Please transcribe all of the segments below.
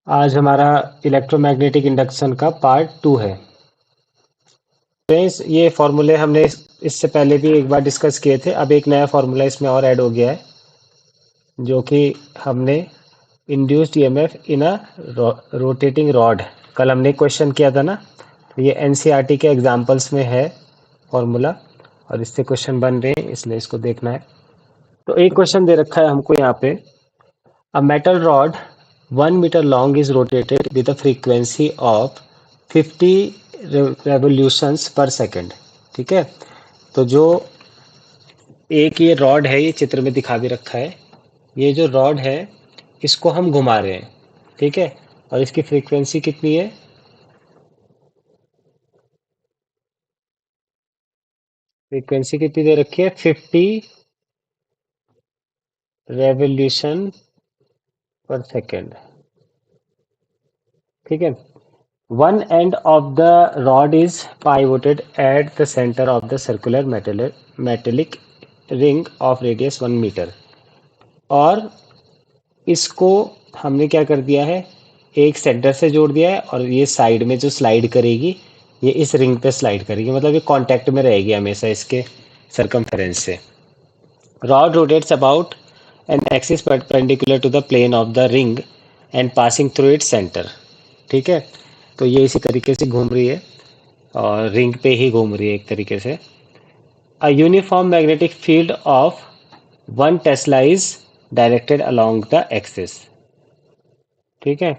आज हमारा electromagnetic induction का पार्ट 2 है। फ्रेंड्स, ये फॉर्मूले हमने इससे पहले भी एक बार डिस्कस किए थे। अब एक नया फॉर्मूला इसमें और ऐड हो गया है, जो कि हमने induced EMF in a rotating rod. कल हमने क्वेश्चन किया था ना, तो ये एनसीईआरटी के एग्जाम्पल्स में है फॉर्मूला, और इससे क्वेश्चन बन रहे हैं, इसलिए इसको देखना है। तो एक क्वेश्चन दे रखा है हमको यहाँ पे, A metal rod 1 meter long is rotated with a frequency of 50 revolutions per second। ठीक है, तो जो एक ये रॉड है, ये चित्र में दिखा भी रखा है। ये जो रॉड है, इसको हम घुमा रहे हैं। ठीक है, और इसकी फ्रीक्वेंसी कितनी है? फ्रीक्वेंसी कितनी दे रखी है? 50 रेवोल्यूशन पर सेकेंड। ठीक है, one end of the rod is pivoted at the center of the circular metallic ring of radius 1 meter। और इसको हमने क्या कर दिया है, एक सेंटर से जोड़ दिया है, और ये साइड में जो स्लाइड करेगी, ये इस रिंग पे स्लाइड करेगी, मतलब ये कांटेक्ट में रहेगी हमेशा इसके सरकमफेरेंस से। Rod rotates about an axis perpendicular to the plane of the ring and passing through its centre. ठीक है, तो ये इसी तरीके से घूम रही है, और रिंग पे ही घूम रही है एक तरीके से। A uniform magnetic field of 1 Tesla is directed along the axis. ठीक है,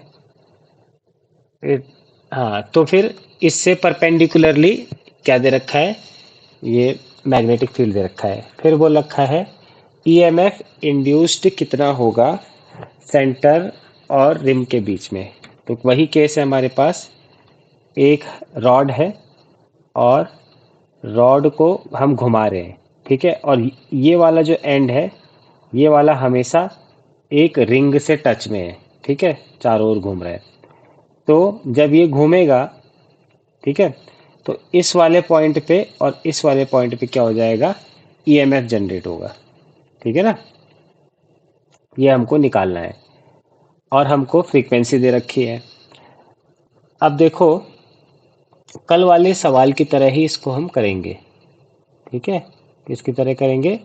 हाँ, तो फिर इससे परपेंडिकुलरली क्या दे रखा है, ये मैग्नेटिक फील्ड दे रखा है। फिर बोल रखा है ईएमएफ इंड्यूस्ड कितना होगा सेंटर और रिम के बीच में। तो वही केस है हमारे पास, एक रॉड है और रॉड को हम घुमा रहे हैं। ठीक है, और ये वाला जो एंड है, ये वाला हमेशा एक रिंग से टच में है। ठीक है, चारों ओर घूम रहा है। तो जब ये घूमेगा, ठीक है, तो इस वाले पॉइंट पे और इस वाले पॉइंट पे क्या हो जाएगा, ईएमएफ जनरेट होगा। ठीक है ना, ये हमको निकालना है, और हमको फ्रीक्वेंसी दे रखी है। अब देखो, कल वाले सवाल की तरह ही इसको हम करेंगे। ठीक है, किसकी तरह करेंगे?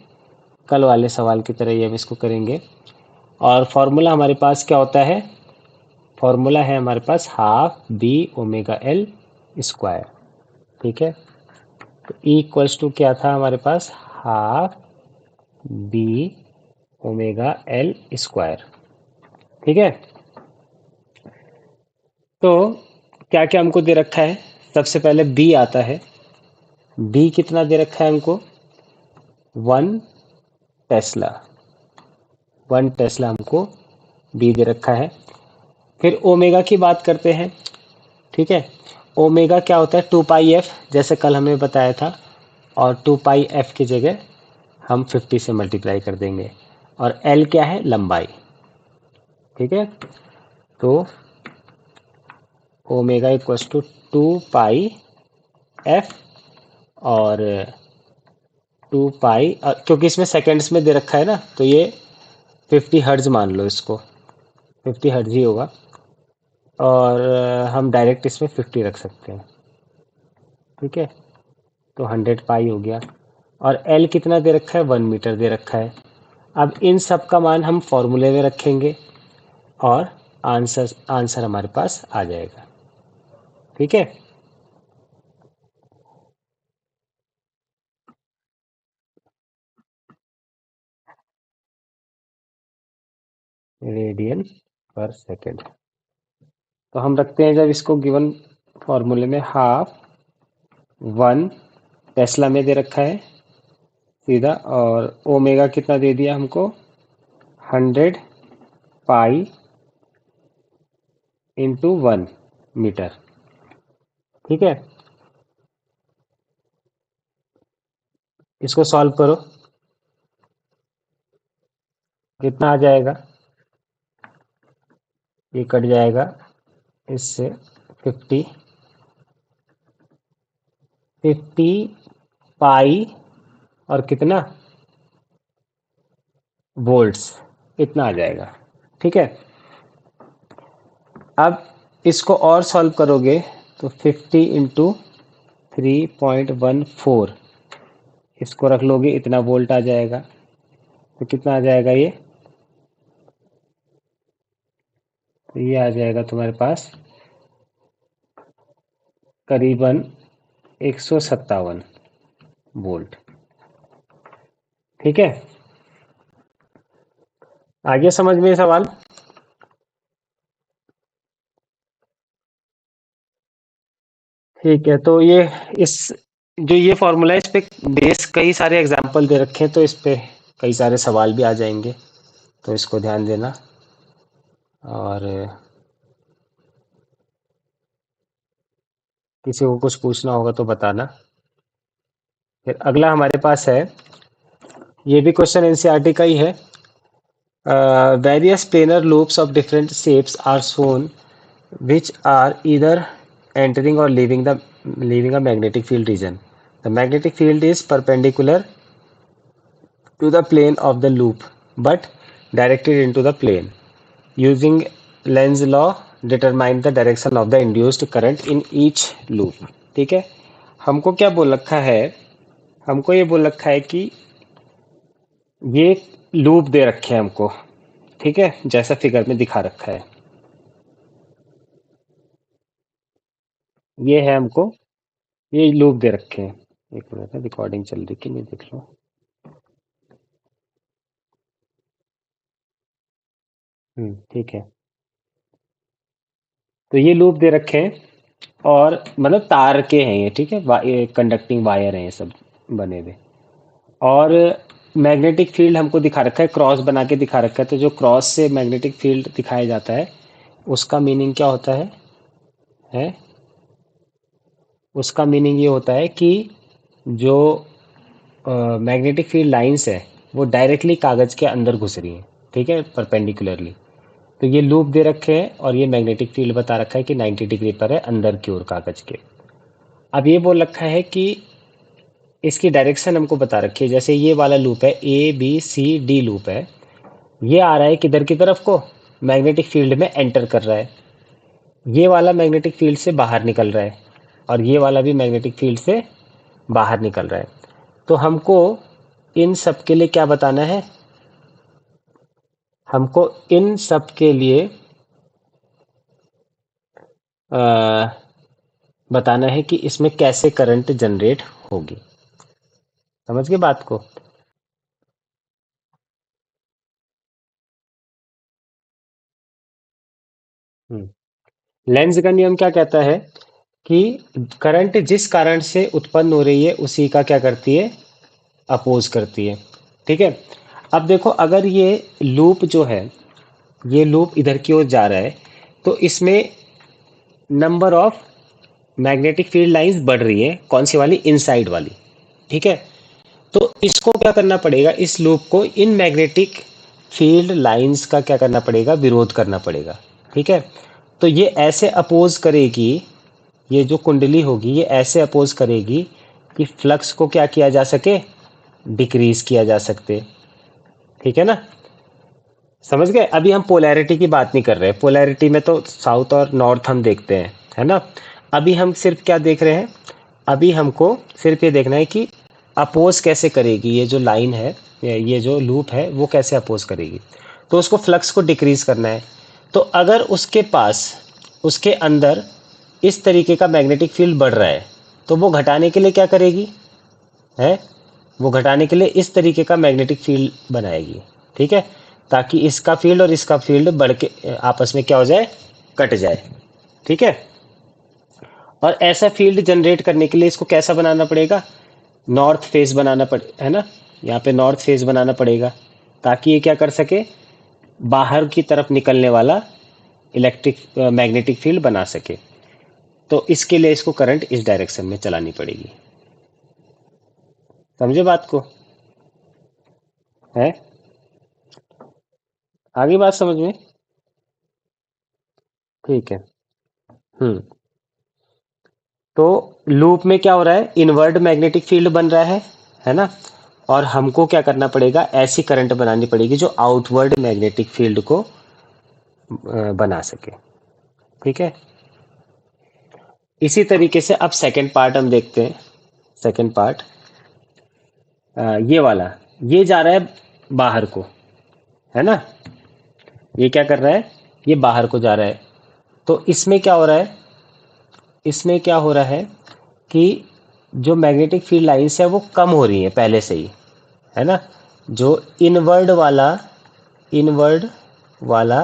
कल वाले सवाल की तरह ही हम इसको करेंगे। और फॉर्मूला हमारे पास क्या होता है? फॉर्मूला है हमारे पास half B omega L square. ठीक है, तो ई इक्वल्स टू क्या था हमारे पास? Half B omega L square. ठीक है, तो क्या क्या हमको दे रखा है? सबसे पहले बी आता है। बी कितना दे रखा है हमको? 1 टेस्ला। 1 टेस्ला हमको बी दे रखा है। फिर ओमेगा की बात करते हैं। ठीक है, ओमेगा क्या होता है? 2 पाई एफ, जैसे कल हमें बताया था, और 2 पाई एफ की जगह हम 50 से मल्टीप्लाई कर देंगे। और एल क्या है? लंबाई। ठीक है, तो omega equals to 2 pi f, और 2 पाई, क्योंकि इसमें सेकेंड्स में दे रखा है ना, तो ये 50 हर्ट्ज मान लो इसको। 50 हर्ट्ज ही होगा, और हम डायरेक्ट इसमें 50 रख सकते हैं। ठीक है, तो 100 पाई हो गया। और एल कितना दे रखा है? 1 मीटर दे रखा है। अब इन सब का मान हम फॉर्मूले में रखेंगे, और आंसर आंसर हमारे पास आ जाएगा। ठीक है, रेडियन पर सेकेंड। तो हम रखते हैं, जब इसको गिवन फॉर्मूले में, हाफ 1 टेस्ला में दे रखा है सीधा, और ओमेगा कितना दे दिया हमको? 100 पाई × 1 मीटर। ठीक है, इसको सॉल्व करो, कितना आ जाएगा? ये कट जाएगा इससे। 50 50 पाई, और कितना वोल्ट्स, इतना आ जाएगा। ठीक है, अब इसको और सॉल्व करोगे तो 50 इंटू 3.14, इसको रख लोगे, इतना वोल्ट आ जाएगा। तो कितना आ जाएगा ये? तो ये आ जाएगा तुम्हारे पास करीबन 157 वोल्ट। ठीक है, आगे समझ में ये सवाल? ठीक है, तो ये इस जो ये फॉर्मूला है, इस पे बेस कई सारे एग्जाम्पल दे रखे हैं, तो इस पे कई सारे सवाल भी आ जाएंगे, तो इसको ध्यान देना। और किसी को कुछ पूछना होगा तो बताना। फिर अगला हमारे पास है, ये भी क्वेश्चन एनसीईआरटी का ही है। Various planar loops of different shapes are shown which are either entering or leaving a magnetic field region. The magnetic field is perpendicular to the plane of the loop but directed into the plane. Using Lenz law, determine the direction of the induced current in each loop. ठीक है, हमको क्या बोल रखा है? हमको ये बोल रखा है कि ये लूप दे रखे हैं हमको, ठीक है, जैसा फिगर में दिखा रखा है। ये है हमको, ये लूप दे रखे हैं। एक मिनट, रिकॉर्डिंग चल रही कि नहीं देख लो। ठीक है, तो ये लूप दे रखे हैं और मतलब तार के हैं ये, ठीक है, ये कंडक्टिंग वायर हैं ये सब बने हुए। और मैग्नेटिक फील्ड हमको दिखा रखा है, क्रॉस बना के दिखा रखा है। तो जो क्रॉस से मैग्नेटिक फील्ड दिखाया जाता है, उसका मीनिंग क्या होता है? उसका मीनिंग ये होता है कि जो मैग्नेटिक फील्ड लाइंस है वो डायरेक्टली कागज के अंदर घुस रही हैं, ठीक है, परपेंडिकुलरली। तो ये लूप दे रखे हैं और ये मैग्नेटिक फील्ड बता रखा है कि 90 डिग्री पर है, अंदर की ओर कागज के। अब ये बोल रखा है कि इसकी डायरेक्शन हमको बता रखी है। जैसे ये वाला लूप है, A B C D loop है, ये आ रहा है किधर की तरफ को? मैग्नेटिक फील्ड में एंटर कर रहा है। ये वाला मैग्नेटिक फील्ड से बाहर निकल रहा है और ये वाला भी मैग्नेटिक फील्ड से बाहर निकल रहा है। तो हमको इन सब के लिए क्या बताना है? हमको इन सब के लिए बताना है कि इसमें कैसे करंट जनरेट होगी। समझ गए बात को? लेंज का नियम क्या कहता है कि करंट जिस कारण से उत्पन्न हो रही है उसी का क्या करती है? अपोज करती है। ठीक है, अब देखो, अगर ये लूप जो है, ये लूप इधर की ओर जा रहा है, तो इसमें number of magnetic field lines बढ़ रही है। कौन सी वाली? इनसाइड वाली। ठीक है, तो इसको क्या करना पड़ेगा? इस लूप को इन मैग्नेटिक फील्ड लाइंस का क्या करना पड़ेगा? विरोध करना पड़ेगा। ठीक है, तो ये ऐसे अपोज करेगी, ये जो कुंडली होगी ये ऐसे अपोज करेगी कि फ्लक्स को क्या किया जा सके? डिक्रीज किया जा सकते। ठीक है ना? समझ गए? अभी हम पोलैरिटी की बात नहीं कर रहे। पोलैरिटी में तो साउथ और नॉर्थ हम देखते हैं, है ना? अभी हम सिर्फ क्या देख रहे हैं? अभी हमको सिर्फ ये देखना है कि अपोज कैसे करेगी ये जो लाइन है, ये जो लूप है, वो कैसे अपोज करेगी। तो उसको फ्लक्स को डिक्रीज करना है। तो अगर उसके पास, उसके अंदर इस तरीके का मैग्नेटिक फील्ड बढ़ रहा है, तो वो घटाने के लिए क्या करेगी? है, वो घटाने के लिए इस तरीके का मैग्नेटिक फील्ड बनाएगी। ठीक है, ताकि इसका फील्ड और इसका फील्ड बढ़ के आपस में क्या हो जाए? कट जाए। ठीक है, और ऐसा फील्ड जनरेट करने के लिए इसको कैसा बनाना पड़ेगा? नॉर्थ फेस बनाना पड़े, है ना? यहाँ पे नॉर्थ फेस बनाना पड़ेगा ताकि ये क्या कर सके? बाहर की तरफ निकलने वाला इलेक्ट्रिक मैग्नेटिक फील्ड बना सके। तो इसके लिए इसको करंट इस डायरेक्शन में चलानी पड़ेगी। समझे बात को? है आगे बात समझ में? ठीक है। हम्म, तो लूप में क्या हो रहा है? इनवर्ड मैग्नेटिक फील्ड बन रहा है ना? और हमको क्या करना पड़ेगा? ऐसी करंट बनानी पड़ेगी जो आउटवर्ड मैग्नेटिक फील्ड को बना सके। ठीक है। इसी तरीके से अब सेकंड पार्ट हम देखते हैं। सेकंड पार्ट ये वाला, ये जा रहा है बाहर को, है ना। ये क्या कर रहा है, ये बाहर को जा रहा है। तो इसमें क्या हो रहा है, इसमें क्या हो रहा है कि जो मैग्नेटिक फील्ड लाइंस है वो कम हो रही है पहले से ही, है ना। जो इनवर्ड वाला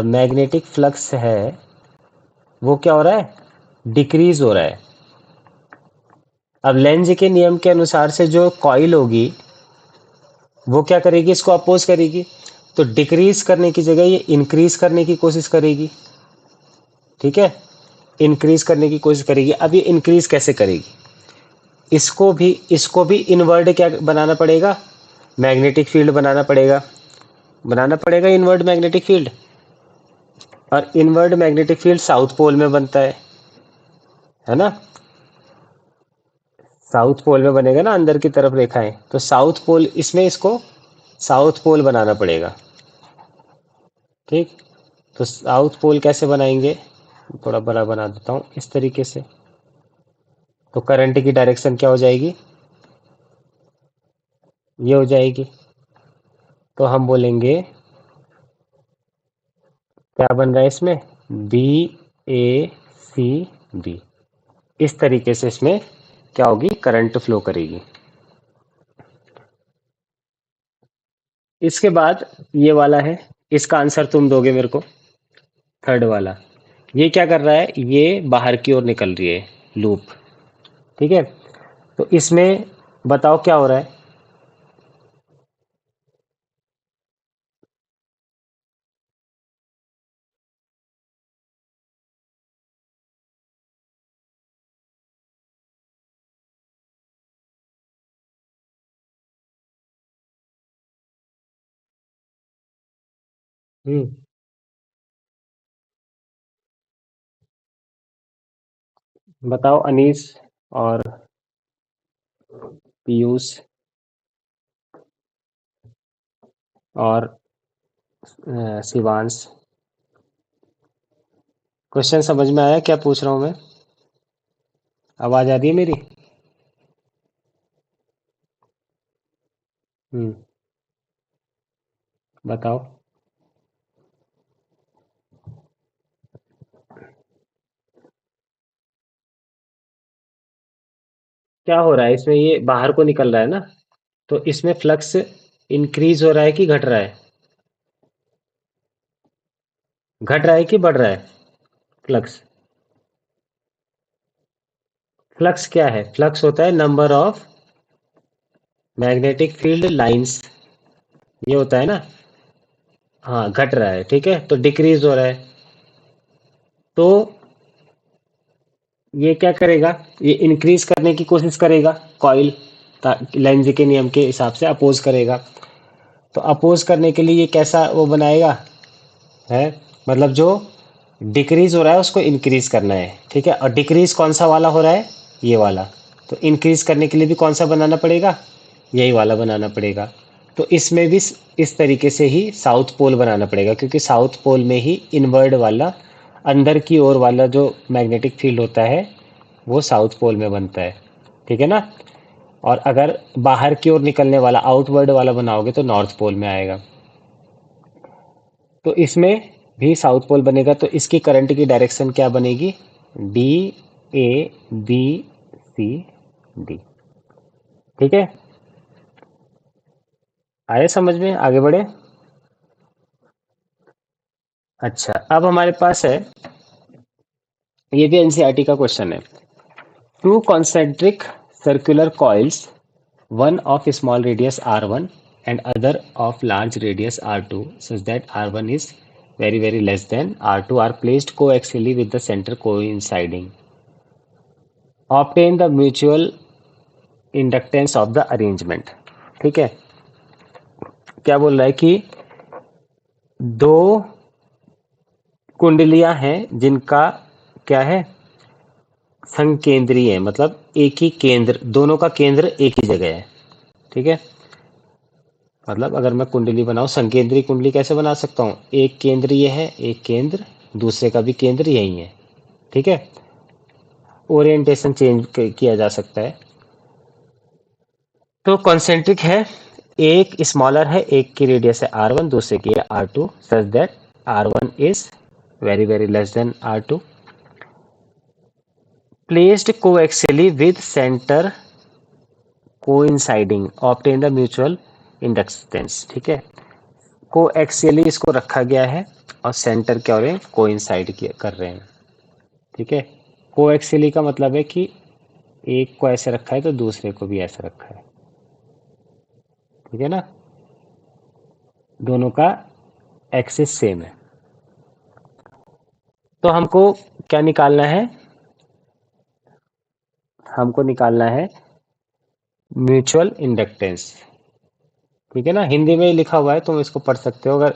मैग्नेटिक फ्लक्स है वो क्या हो रहा है, डिक्रीज हो रहा है। अब लेंज के नियम के अनुसार से जो कॉइल होगी वो क्या करेगी, इसको अपोज करेगी। तो डिक्रीज करने की जगह ये इंक्रीज करने की कोशिश करेगी, ठीक है। इंक्रीज करने की कोशिश करेगी। अब ये इंक्रीज कैसे करेगी, इसको भी इनवर्ड क्या बनाना पड़ेगा, मैग्नेटिक फील्ड बनाना पड़ेगा इनवर्ड मैग्नेटिक फील्ड। और inward magnetic field south pole में बनता है ना। साउथ पोल में बनेगा ना, अंदर की तरफ रेखाएं, तो साउथ पोल, इसमें इसको साउथ पोल बनाना पड़ेगा, ठीक। तो साउथ पोल कैसे बनाएंगे, थोड़ा बड़ा बना देता हूँ इस तरीके से। तो करंट की डायरेक्शन क्या हो जाएगी, ये हो जाएगी। तो हम बोलेंगे क्या बन रहा है इसमें, बी ए सी बी। इस तरीके से इसमें क्या होगी, करंट फ्लो करेगी। इसके बाद ये वाला है, इसका आंसर तुम दोगे मेरे को, थर्ड वाला। ये क्या कर रहा है, ये बाहर की ओर निकल रही है लूप, ठीक है। तो इसमें बताओ क्या हो रहा है। हम्म। बताओ अनीस और पीयूष और शिवांश, क्वेश्चन समझ में आया क्या पूछ रहा हूँ मैं, आवाज आ रही है मेरी। हम्म। बताओ क्या हो रहा है इसमें, ये बाहर को निकल रहा है ना। तो इसमें फ्लक्स इंक्रीज हो रहा है कि घट रहा है, घट रहा है कि बढ़ रहा है फ्लक्स। फ्लक्स क्या है, फ्लक्स होता है number of magnetic field lines, ये होता है ना। हाँ घट रहा है, ठीक है, तो डिक्रीज हो रहा है। तो ये क्या करेगा, ये इंक्रीज करने की कोशिश करेगा कॉइल, लेंज के नियम के हिसाब से अपोज करेगा। तो अपोज करने के लिए ये कैसा वो बनाएगा, है मतलब जो डिक्रीज हो रहा है उसको इंक्रीज करना है, ठीक है। और डिक्रीज कौन सा वाला हो रहा है, ये वाला। तो इंक्रीज करने के लिए भी कौन सा बनाना पड़ेगा, यही वाला बनाना पड़ेगा। तो इसमें भी इस तरीके से ही साउथ पोल बनाना पड़ेगा, क्योंकि साउथ पोल में ही इनवर्ड वाला, अंदर की ओर वाला जो मैग्नेटिक फील्ड होता है वो साउथ पोल में बनता है, ठीक है ना। और अगर बाहर की ओर निकलने वाला आउटवर्ड वाला बनाओगे तो नॉर्थ पोल में आएगा। तो इसमें भी साउथ पोल बनेगा, तो इसकी करंट की डायरेक्शन क्या बनेगी, D A B C D, ठीक है। आए समझ में, आगे बढ़े। अच्छा, अब हमारे पास है, ये भी एनसीईआरटी का क्वेश्चन है। To concentric circular coils, one of small radius r1 and other of large radius r2, such that r1 is very less than r2, are placed coaxially with the center coinciding. Obtain the mutual inductance of the arrangement. ठीक है। क्या बोल रहा है कि दो कुंडलियां हैं जिनका क्या है, संकेंद्रीय है, मतलब एक ही केंद्र, दोनों का केंद्र एक ही जगह है, ठीक है। मतलब अगर मैं कुंडली बनाऊं, संकेंद्रीय कुंडली कैसे बना सकता हूं, एक केंद्र ये है, एक केंद्र दूसरे का भी केंद्र यही है। ठीक है, ओरिएंटेशन चेंज किया जा सकता है। तो कॉन्सेंट्रिक है, एक स्मॉलर है, एक की रेडियस है r1, दूसरे की है r2, such that r1 is very very less than r2, placed coaxially with center coinciding, obtain the mutual inductance. ठीक है, कोएक्सियली इसको रखा गया है और सेंटर क्या हो रहे हैं, कोइंसाइड कर रहे हैं। ठीक है, कोएक्सियली का मतलब है कि एक को ऐसे रखा है तो दूसरे को भी ऐसे रखा है। ठीक है ना, दोनों का एक्सिस सेम है। तो हमको क्या निकालना है, हमको निकालना है म्यूचुअल इंडक्टेंस। ठीक है ना, हिंदी में ही लिखा हुआ है, तुम इसको पढ़ सकते हो। अगर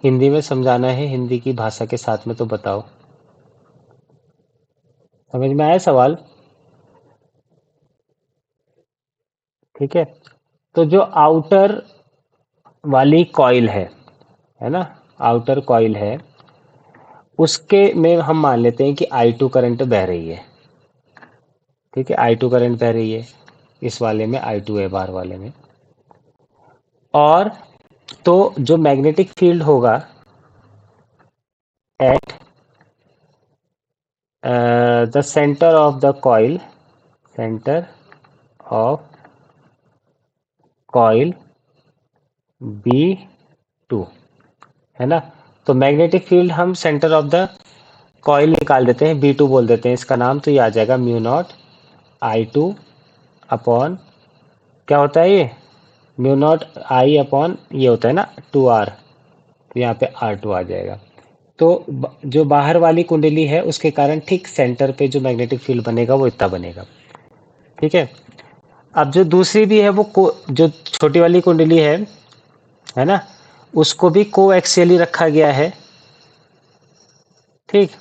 हिंदी में समझाना है हिंदी की भाषा के साथ में तो बताओ। समझ में आया सवाल? ठीक है, तो जो आउटर वाली कॉइल है ना, आउटर कॉइल है, उसके में हम मान लेते हैं कि I2 करंट बह रही है। ठीक है, I2 करंट बह रही है, इस वाले में I2 है, बाहर वाले में। और तो जो मैग्नेटिक फील्ड होगा at the centre of the coil, centre of coil B2, है ना। तो मैग्नेटिक फील्ड हम सेंटर ऑफ द कॉइल निकाल देते हैं, B2 बोल देते हैं इसका नाम, तो ये आ जाएगा म्यू नॉट I2 अपॉन, क्या होता है ये, म्यू नॉट I अपॉन ये होता है ना 2R, तो यहाँ पे R2 आ जाएगा। तो जो बाहर वाली कुंडली है उसके कारण ठीक सेंटर पे जो मैग्नेटिक फील्ड बनेगा वो इतना बनेगा। ठीक है, अब जो दूसरी भी है वो जो छोटी वाली कुंडली है ना, उसको भी कोएक्सियली रखा गया है। ठीक,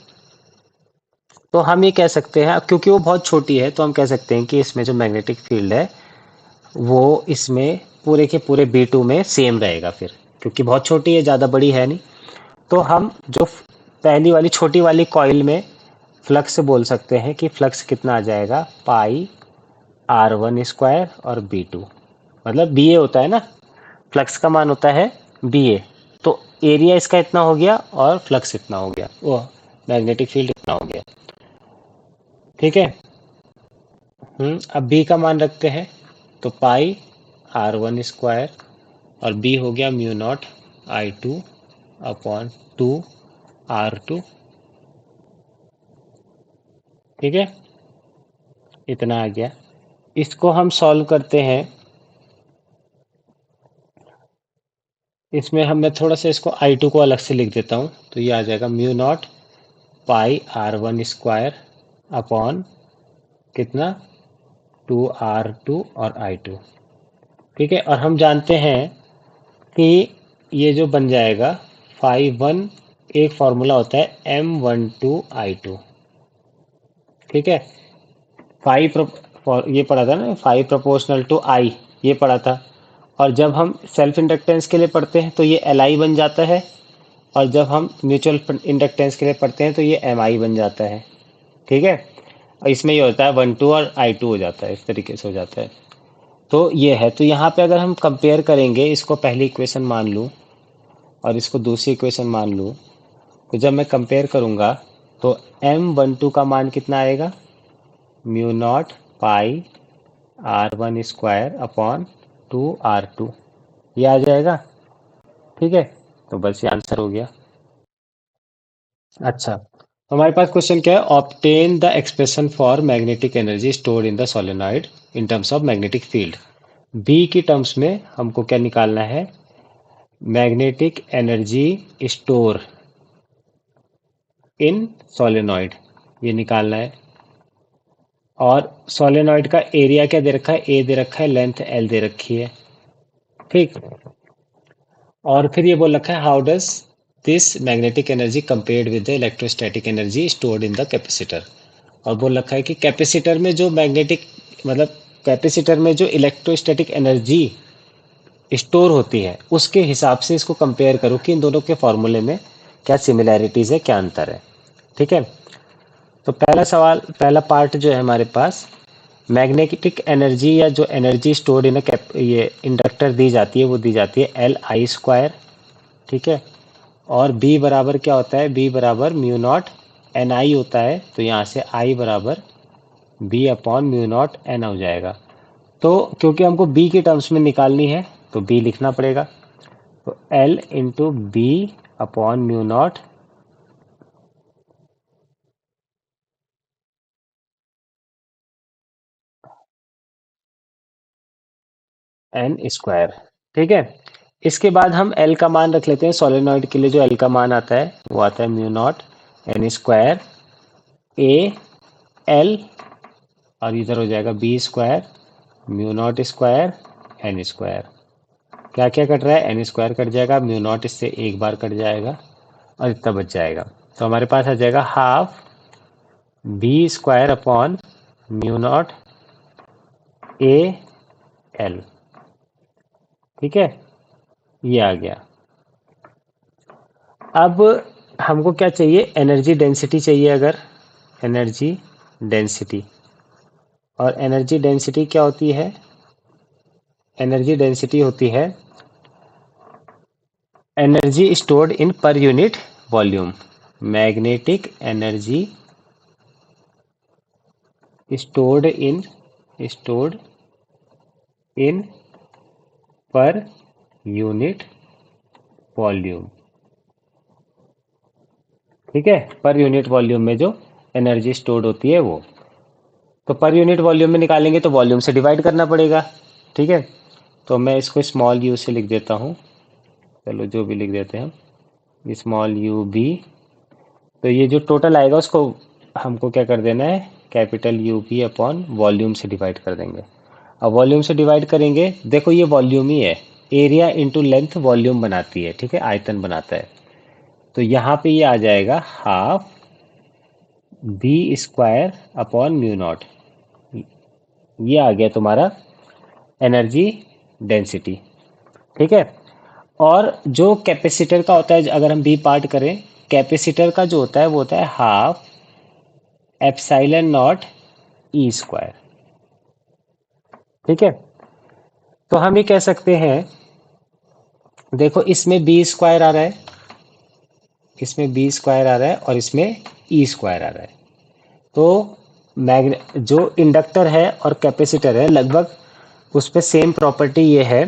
तो हम ये कह सकते हैं, क्योंकि वो बहुत छोटी है तो हम कह सकते हैं कि इसमें जो मैग्नेटिक फील्ड है वो इसमें पूरे के पूरे B2 में सेम रहेगा फिर, क्योंकि बहुत छोटी है, ज़्यादा बड़ी है नहीं। तो हम जो पहली वाली छोटी वाली कॉइल में फ्लक्स बोल सकते हैं कि फ्लक्स कितना आ जाएगा, पाई R1 स्क्वायर और B2, मतलब BA होता है ना, फ्लक्स का मान होता है BA, तो एरिया इसका इतना हो गया और फ्लक्स इतना हो गया, वो मैग्नेटिक फील्ड इतना हो गया। ठीक है, अब B का मान रखते हैं, तो पाई R1 स्क्वायर और B हो गया mu naught I2 upon 2R2। ठीक है, इतना आ गया। इसको हम सॉल्व करते हैं, इसमें मैं थोड़ा सा इसको I2 को अलग से लिख देता हूँ, तो ये आ जाएगा mu not pi R1 square upon कितना, 2R2 और I2। ठीक है, और हम जानते हैं कि ये जो बन जाएगा फाइव वन, एक फॉर्मूला होता है M12I2। ठीक है, ये पढ़ा था ना, फाइव प्रोपोर्शनल टू I, ये पढ़ा था। और जब हम सेल्फ इंडक्टेंस के लिए पढ़ते हैं तो ये Li बन जाता है, और जब हम म्यूचुअल इंडक्टेंस के लिए पढ़ते हैं तो ये Mi बन जाता है। ठीक है, और इसमें ये होता है 1 2 और I2 हो जाता है, इस तरीके से हो जाता है। तो ये है, तो यहाँ पे अगर हम कंपेयर करेंगे, इसको पहली इक्वेशन मान लूँ और इसको दूसरी इक्वेशन मान लूँ, तो जब मैं कंपेयर करूँगा तो M12 का मान कितना आएगा, म्यू नॉट पाई R1 स्क्वायर अपॉन 2R2, ये आ जाएगा। ठीक है, तो बस ये आंसर हो गया। अच्छा, तो हमारे पास क्वेश्चन क्या है, obtain the expression for magnetic energy stored in the solenoid in terms of magnetic field. B की टर्म्स में हमको क्या निकालना है, magnetic energy store in solenoid, ये निकालना है। और सोलेनॉइड का एरिया क्या दे रखा है, ए दे रखा है, लेंथ एल दे रखी है। ठीक, और फिर ये बोल रखा है how does this magnetic energy compared with the electrostatic energy stored in the capacitor. और बोल रखा है कि कैपेसिटर में जो मैग्नेटिक, मतलब कैपेसिटर में जो इलेक्ट्रोस्टैटिक एनर्जी स्टोर होती है उसके हिसाब से इसको कंपेयर करो कि इन दोनों के फॉर्मूले में क्या सिमिलैरिटीज़ है, क्या अंतर है। ठीक है, तो पहला सवाल, पहला पार्ट जो है हमारे पास, मैग्नेटिक एनर्जी या जो एनर्जी स्टोर्ड इन ये इंडक्टर दी जाती है वो दी जाती है एल आई स्क्वायर। ठीक है, और बी बराबर क्या होता है, बी बराबर म्यू नॉट एन आई होता है, तो यहाँ से आई बराबर B upon mu naught n हो जाएगा। तो क्योंकि हमको बी की टर्म्स में निकालनी है तो बी लिखना पड़ेगा, तो L into B upon mu naught n square. ठीक है, इसके बाद हम एल का मान रख लेते हैं, सोलेनॉइड के लिए जो एल का मान आता है वो आता है mu naught n square A L, और इधर हो जाएगा B square mu naught square n square. क्या क्या कट रहा है, एन स्क्वायर कट जाएगा, म्यू नॉट इससे एक बार कट जाएगा और इतना बच जाएगा, तो हमारे पास आ जाएगा half B square upon mu naught A L. ठीक है, ये आ गया। अब हमको क्या चाहिए, एनर्जी डेंसिटी चाहिए, अगर एनर्जी डेंसिटी, और एनर्जी डेंसिटी क्या होती है, एनर्जी डेंसिटी होती है एनर्जी स्टोर्ड इन per unit volume. Magnetic energy stored इन पर यूनिट वॉल्यूम। ठीक है, पर यूनिट वॉल्यूम में जो एनर्जी स्टोर्ड होती है वो, तो पर यूनिट वॉल्यूम में निकालेंगे तो वॉल्यूम से डिवाइड करना पड़ेगा। ठीक है, तो मैं इसको स्मॉल यू से लिख देता हूँ, चलो जो भी लिख देते हैं हम, स्मॉल यू बी। तो ये जो टोटल आएगा उसको हमको क्या कर देना है, capital U P upon volume से डिवाइड कर देंगे। अब वॉल्यूम से डिवाइड करेंगे, देखो ये वॉल्यूम ही है, एरिया इंटू लेंथ वॉल्यूम बनाती है। ठीक है, आयतन बनाता है, तो यहाँ पे ये आ जाएगा half B square upon mu naught, ये आ गया तुम्हारा एनर्जी डेंसिटी। ठीक है, और जो कैपेसिटर का होता है, अगर हम बी पार्ट करें, कैपेसिटर का जो होता है वो होता है half epsilon not E square. ठीक है, तो हम ये कह सकते हैं, देखो इसमें बी स्क्वायर आ रहा है, इसमें बी स्क्वायर आ रहा है और इसमें ई स्क्वायर आ रहा है, तो मैग्ने जो इंडक्टर है और कैपेसिटर है लगभग उस पर सेम प्रॉपर्टी ये है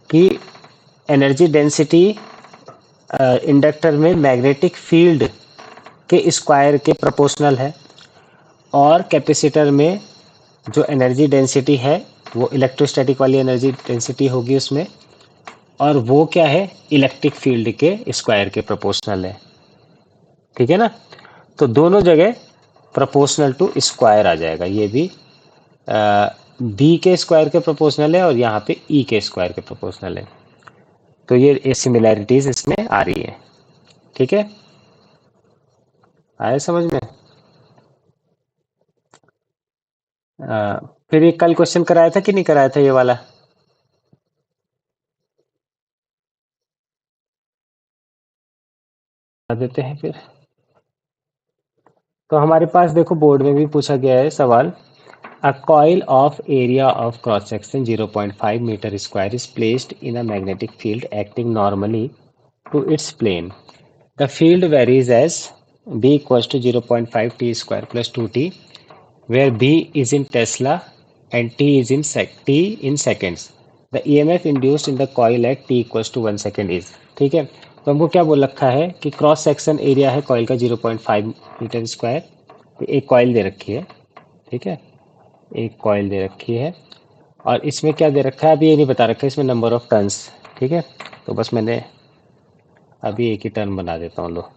कि एनर्जी डेंसिटी इंडक्टर में मैग्नेटिक फील्ड के स्क्वायर के प्रोपोर्शनल है, और कैपेसिटर में जो एनर्जी डेंसिटी है वो इलेक्ट्रोस्टैटिक वाली एनर्जी डेंसिटी होगी उसमें, और वो क्या है, इलेक्ट्रिक फील्ड के स्क्वायर के प्रोपोर्शनल है। ठीक है ना, तो दोनों जगह प्रोपोर्शनल टू स्क्वायर आ जाएगा, ये भी बी के स्क्वायर के प्रोपोर्शनल है और यहाँ पे ई के स्क्वायर के प्रोपोर्शनल है, तो ये सिमिलैरिटीज इसमें आ रही है। ठीक है, आया समझ में। फिर ये कल क्वेश्चन कराया था कि नहीं कराया था ये वाला, बता देते हैं फिर। तो हमारे पास देखो बोर्ड में भी पूछा गया है सवाल, a coil of area of cross section 0.5 metre square is placed in a magnetic field acting normally to its plane. The field varies as b equals to 0.5 t square plus 2t, where b is in Tesla and t is in seconds. The EMF induced in the coil at t equals to 1 second is। ठीक है, तो हमको क्या बोल रखा है कि cross section area है कॉइल का 0.5 मीटर स्क्वायर, एक कॉइल दे रखी है। ठीक है, एक कॉइल दे रखी है और इसमें क्या दे रखा है अभी ये नहीं बता रखा है, इसमें नंबर ऑफ टर्न्स। ठीक है, तो बस मैंने अभी एक ही टर्न बना देता हूँ लो।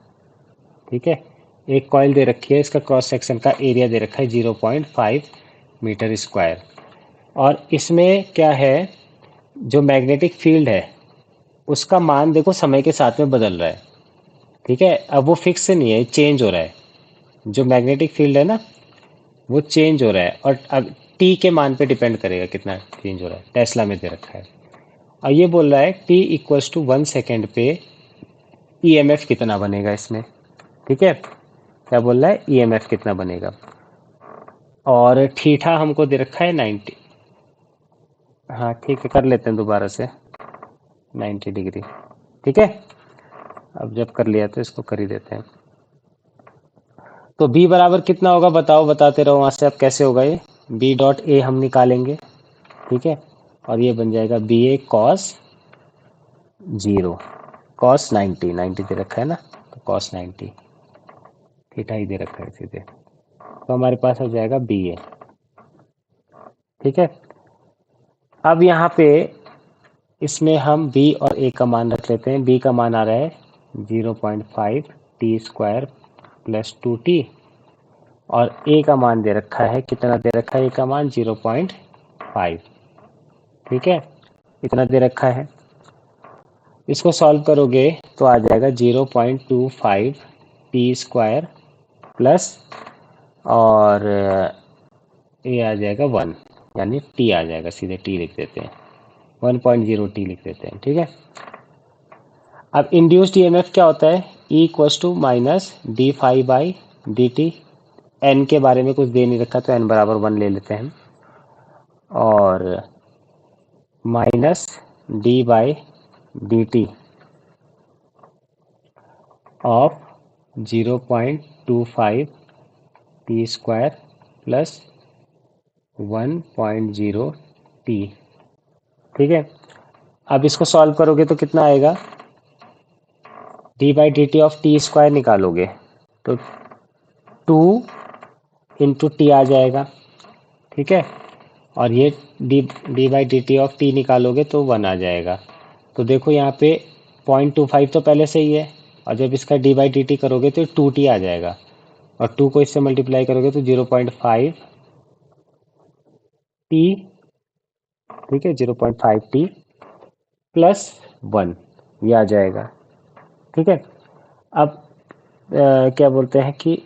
ठीक है, एक कॉइल दे रखी है, इसका क्रॉस सेक्शन का एरिया दे रखा है 0.5 मीटर स्क्वायर, और इसमें क्या है, जो मैग्नेटिक फील्ड है उसका मान देखो समय के साथ में बदल रहा है। ठीक है, अब वो फिक्स नहीं है, चेंज हो रहा है, जो मैग्नेटिक फील्ड है ना वो चेंज हो रहा है, और अब टी के मान पे डिपेंड करेगा कितना चेंज हो रहा है, टेस्ला में दे रखा है। और ये बोल रहा है टी इक्वल्स टू 1 सेकेंड पे ईएमएफ कितना बनेगा इसमें, ठीक है। क्या बोल रहा है, ईएमएफ कितना बनेगा। और थीटा हमको दे रखा है 90, हाँ ठीक है, कर लेते हैं दोबारा से 90 डिग्री, ठीक है। अब जब कर लिया तो इसको कर ही देते हैं। तो बी बराबर कितना होगा बताओ, बताते रहो वहाँ से। अब कैसे होगा ये, बी डॉट ए हम निकालेंगे, ठीक है। और ये बन जाएगा बी ए कॉस 0, कॉस 90 दे रखा है ना, तो कॉस 90 थीटा ही दे रखा है सीधे, तो हमारे पास हो जाएगा बी ए, ठीक है। अब यहाँ पे इसमें हम b और a का मान रख लेते हैं। b का मान आ रहा है 0.5 टी स्क्वायर प्लस 2t, और a का मान दे रखा है, कितना दे रखा है a का मान 0.5, ठीक है, इतना दे रखा है। इसको सॉल्व करोगे तो आ जाएगा 0.25 टी स्क्वायर प्लस, और ये आ जाएगा 1, यानी t आ जाएगा, सीधे t लिख देते हैं, 1.0 t लिख देते हैं, ठीक है। अब इंड्यूस्ड ईएमएफ क्या होता है, E equals to minus D phi by D T. एन के बारे में कुछ दे नहीं रखा तो एन बराबर 1 ले लेते हैं, और minus D by D T of 0.25 T square plus 1.0 T, ठीक है। अब इसको सॉल्व करोगे तो कितना आएगा, D by D T of T square निकालोगे तो 2 इंटू टी आ जाएगा, ठीक है। और ये D by D T of T निकालोगे तो 1 आ जाएगा। तो देखो यहाँ पे 0.25 तो पहले से ही है, और जब इसका डी बाई डी टी करोगे तो 2t आ जाएगा, और 2 को इससे मल्टीप्लाई करोगे तो 0.5 टी, ठीक है, 0.5 टी प्लस 1 ये आ जाएगा, ठीक है। अब क्या बोलते हैं कि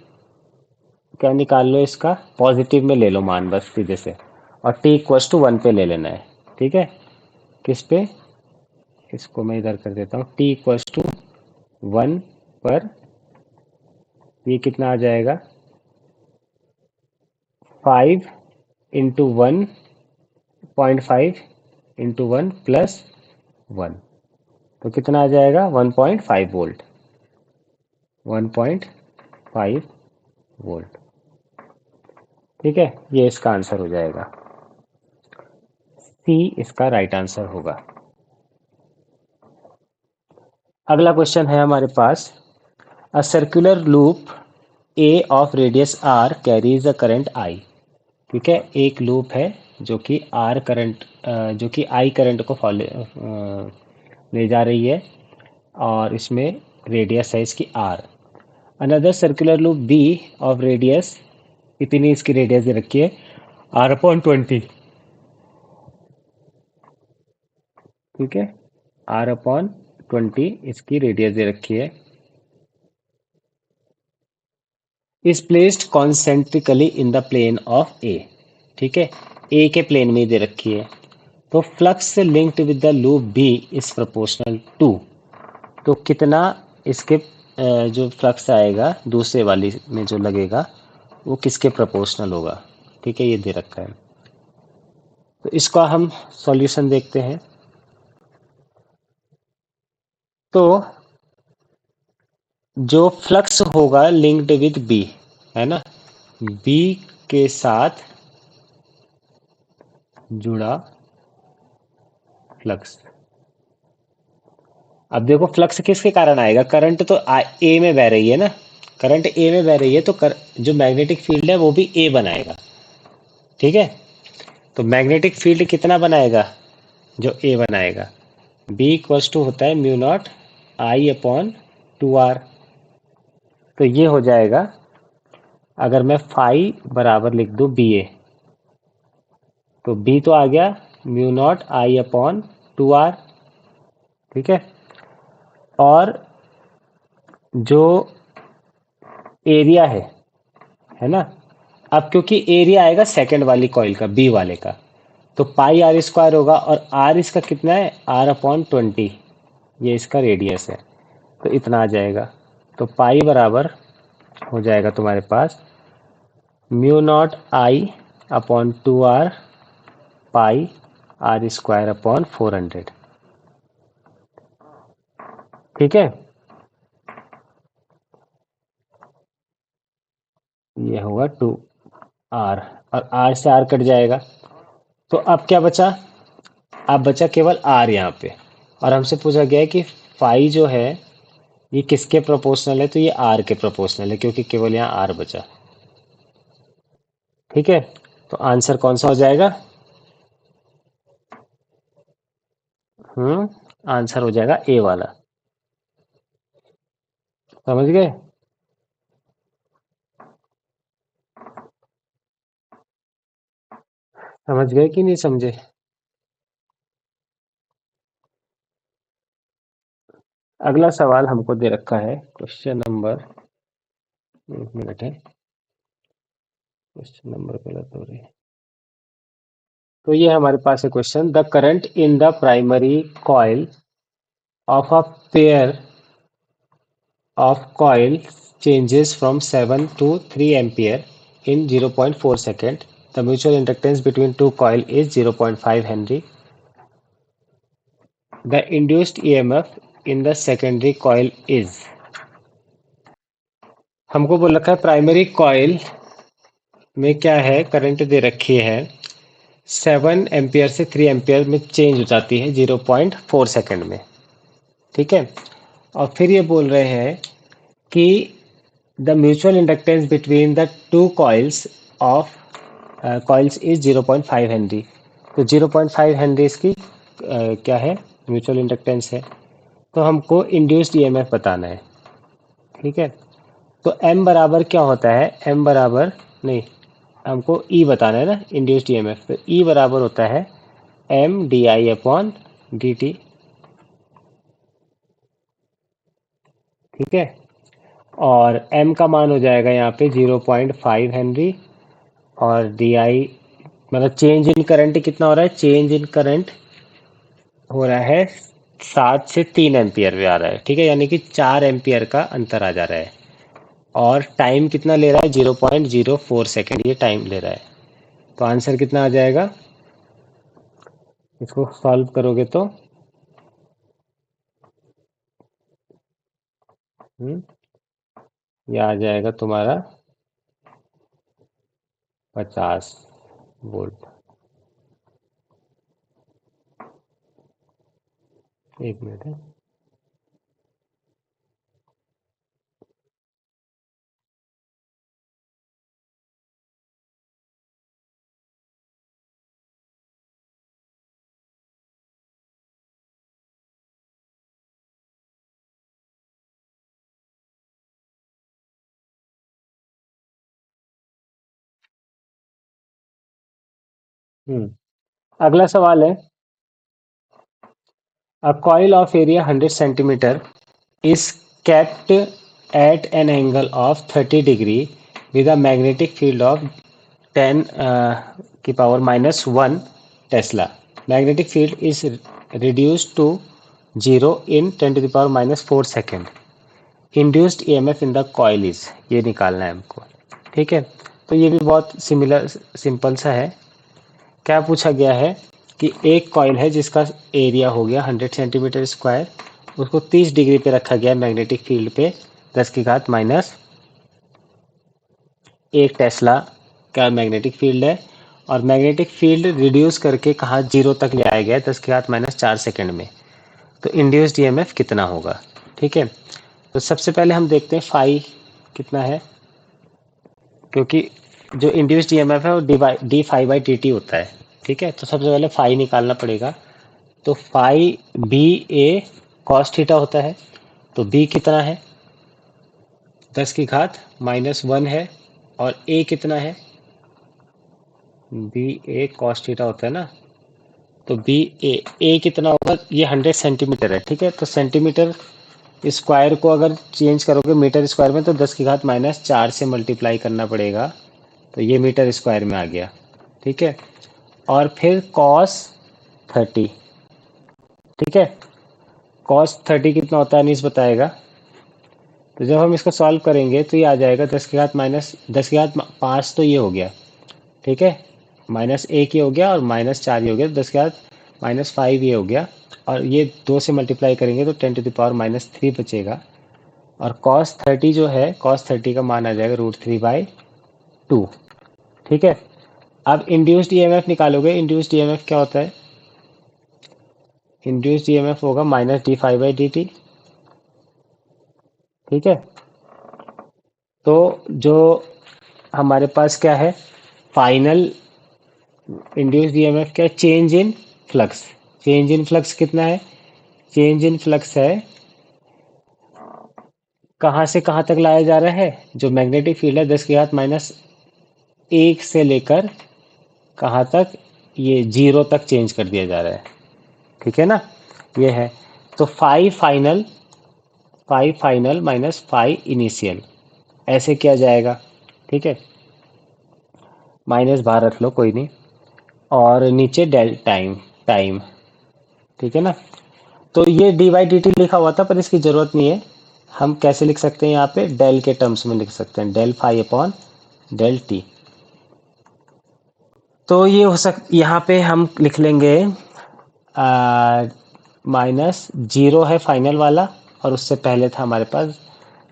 क्या निकाल लो, इसका पॉजिटिव में ले लो मान बस सीधे से, और t इक्वल्स टू 1 पे ले लेना है, ठीक है। किस पे, इसको मैं इधर कर देता हूँ, t इक्वल्स टू 1 पर ये कितना आ जाएगा, 5 इंटू 1.5 इंटू 1 प्लस 1, तो कितना आ जाएगा 1.5 वोल्ट, 1.5 वोल्ट, ठीक है। ये इसका आंसर हो जाएगा, सी इसका राइट आंसर होगा। अगला क्वेश्चन है हमारे पास, a circular loop A of radius R carries a current I, ठीक है। एक लूप है जो कि आर करंट, जो कि आई करंट को ले जा रही है, और इसमें रेडियस है इसकी R. Another circular loop B of radius, इतनी इसकी रेडियस दे रखी है r/20, ठीक है, r/20 इसकी रेडियस दे रखी है, is placed concentrically in the plane of A, ठीक है, ए के प्लेन में ही दे रखी है। तो flux linked with the loop B is proportional to, तो कितना इसके जो फ्लक्स आएगा दूसरे वाली में जो लगेगा वो किसके प्रोपोर्शनल होगा, ठीक है, ये दे रखा है। तो इसका हम सॉल्यूशन देखते हैं। तो जो फ्लक्स होगा लिंक्ड विद बी, है ना, बी के साथ जुड़ा फ्लक्स। अब देखो फ्लक्स किसके कारण आएगा, करंट तो ए में बह रही है ना, करंट ए में बह रही है, तो जो मैग्नेटिक फील्ड है वो भी ए बनाएगा, ठीक है। तो मैग्नेटिक फील्ड कितना बनाएगा, जो ए बनाएगा, बी इक्वल्स टू होता है mu not I upon 2r। तो ये हो जाएगा, अगर मैं फाई बराबर लिख दूं बी ए, तो बी तो आ गया mu not I upon 2r, ठीक है। और जो एरिया है ना, अब क्योंकि एरिया आएगा सेकंड वाली कॉइल का, बी वाले का, तो पाई आर स्क्वायर होगा, और आर इसका कितना है, r/20, ये इसका रेडियस है। तो इतना आ जाएगा। तो पाई बराबर हो जाएगा तुम्हारे पास mu not I upon 2r pi r square upon 400। ठीक है, ये होगा 2r और r से r कट जाएगा। तो अब क्या बचा? अब बचा केवल r यहाँ पे, और हमसे पूछा गया है कि फाई जो है ये किसके प्रोपोर्शनल है, तो ये r के प्रोपोर्शनल है क्योंकि केवल यहाँ r बचा। ठीक है, तो आंसर कौन सा हो जाएगा? आंसर हो जाएगा ए वाला। समझ गए? समझ गए कि नहीं समझे? अगला सवाल हमको दे रखा है क्वेश्चन नंबर, एक मिनट है, क्वेश्चन नंबर गलत हो रही है। तो ये हमारे पास है question, the current in the primary coil of a pair of coil changes from 7 to 3 ampere in 0.4 second. The mutual inductance between two coil is 0.5 Henry. The induced EMF in the secondary coil is, हमको बोल रखा है primary coil में क्या है, current दे रखी है 7 ampere से 3 एम्पियर में चेंज हो जाती है 0.4 सेकंड में। ठीक है, और फिर ये बोल रहे हैं कि the mutual inductance between the two coils of coils is 0.5 Henry. तो 0.5 हेनरी इसकी क्या है, म्यूचुअल इंडक्टेंस है। तो हमको इंड्यूस्ड ईएमएफ बताना है। ठीक है, तो M बराबर क्या होता है, M बराबर नहीं, हमको E बताना है ना इंड्यूस्ड ईएमएफ। तो E बराबर होता है M D I upon D T. ठीक है, और M का मान हो जाएगा यहाँ पे 0.5 हेनरी, और डी आई मतलब चेंज इन करंट कितना हो रहा है, चेंज इन करंट हो रहा है 7 से 3 एम्पियर में आ रहा है। ठीक है, यानी कि 4 एम्पियर का अंतर आ जा रहा है, और टाइम कितना ले रहा है, 0.04 सेकेंड ये टाइम ले रहा है। तो आंसर कितना आ जाएगा, इसको सॉल्व करोगे तो ये आ जाएगा तुम्हारा 50 वोल्ट। एक मिनट है, अगला सवाल है, a coil of area 100 centimeter is kept at an angle of 30 degree with a magnetic field of 10 की power -1 Tesla. Magnetic field is reduced to 0 in 10 to the power -4 second. Induced EMF in the coil is, ये निकालना है हमको। ठीक है, तो ये भी बहुत सिंपल सा है। क्या पूछा गया है कि एक कॉइल है जिसका एरिया हो गया 100 सेंटीमीटर स्क्वायर, उसको 30 डिग्री पे रखा गया मैग्नेटिक फील्ड पे 10 की घात -1 टेस्ला का मैग्नेटिक फील्ड है, और मैग्नेटिक फील्ड रिड्यूस करके कहाँ 0 तक ले आया गया 10 की घात -4 सेकंड में। तो इंड्यूस्ड ईएमएफ कितना होगा? ठीक है, तो सबसे पहले हम देखते हैं फाई कितना है, क्योंकि जो इंड्यूस्ड ईएमएफ है वो D phi by T T होता है। ठीक है, तो सबसे पहले फाई निकालना पड़ेगा। तो फाई बी ए कॉस थीटा होता है। तो बी कितना है, 10 की घात -1 है, और ए कितना है, बी ए कॉस थीटा होता है ना, तो बी ए कितना होगा, ये 100 सेंटीमीटर है। ठीक है, तो सेंटीमीटर स्क्वायर को अगर चेंज करोगे मीटर स्क्वायर में तो 10 की घात -4 से मल्टीप्लाई करना पड़ेगा, तो ये मीटर स्क्वायर में आ गया। ठीक है, और फिर कॉस 30। ठीक है, कॉस 30 कितना होता है, अनीस बताएगा। तो जब हम इसको सॉल्व करेंगे तो ये आ जाएगा 10 की घात माइनस 10 की घात 5 तो ये हो गया, ठीक है, माइनस एक ये हो गया और माइनस 4 ये हो गया, 10 की घात माइनस 5 ये हो गया, और ये 2 से मल्टीप्लाई करेंगे तो 10 टू द पावर माइनस 3 बचेगा। और cos 30 जो है, cos 30 का मान आ जाएगा √3/2। ठीक है, अब इंड्यूस्ड ईएमएफ निकालोगे। इंड्यूस्ड ईएमएफ क्या होता है? इंड्यूस्ड ईएमएफ होगा -d∅/dt। ठीक है, तो जो हमारे पास क्या है, फाइनल इंड्यूस्ड ईएमएफ क्या है? Change in flux. Change in flux कितना है? चेंज इन फ्लक्स है, कहाँ से कहाँ तक लाया जा रहा है? जो मैग्नेटिक फील्ड है 10 की घात माइनस 1 से लेकर कहाँ तक? ये 0 तक चेंज कर दिया जा रहा है। ठीक है ना, ये है। तो five final minus five initial, ऐसे किया जाएगा। ठीक है, माइनस बाहर रख लो, कोई नहीं, और नीचे डेल टाइम टाइम। ठीक है ना, तो ये dy/dt लिखा हुआ था पर इसकी जरूरत नहीं है। हम कैसे लिख सकते हैं? यहाँ पे डेल के टर्म्स में लिख सकते हैं, del phi upon del T. तो ये हो यहाँ पे हम लिख लेंगे -0 है फाइनल वाला, और उससे पहले था हमारे पास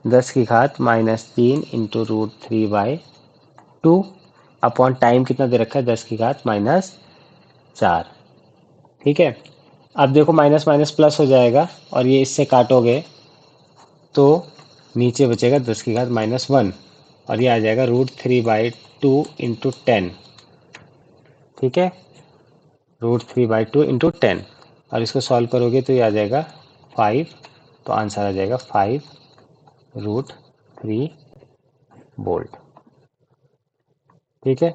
10 की घात -3 इंटू √3/2 अपॉन टाइम कितना दे रखा है? 10 की घात -4। ठीक है, अब देखो माइनस माइनस प्लस हो जाएगा, और ये इससे काटोगे तो नीचे बचेगा 10 की घात -1, और ये आ जाएगा √3/2 इंटू 10। ठीक है, √3/2 इंटू 10, और इसको सॉल्व करोगे तो ये आ जाएगा 5। तो आंसर आ जाएगा 5√3 वोल्ट। ठीक है,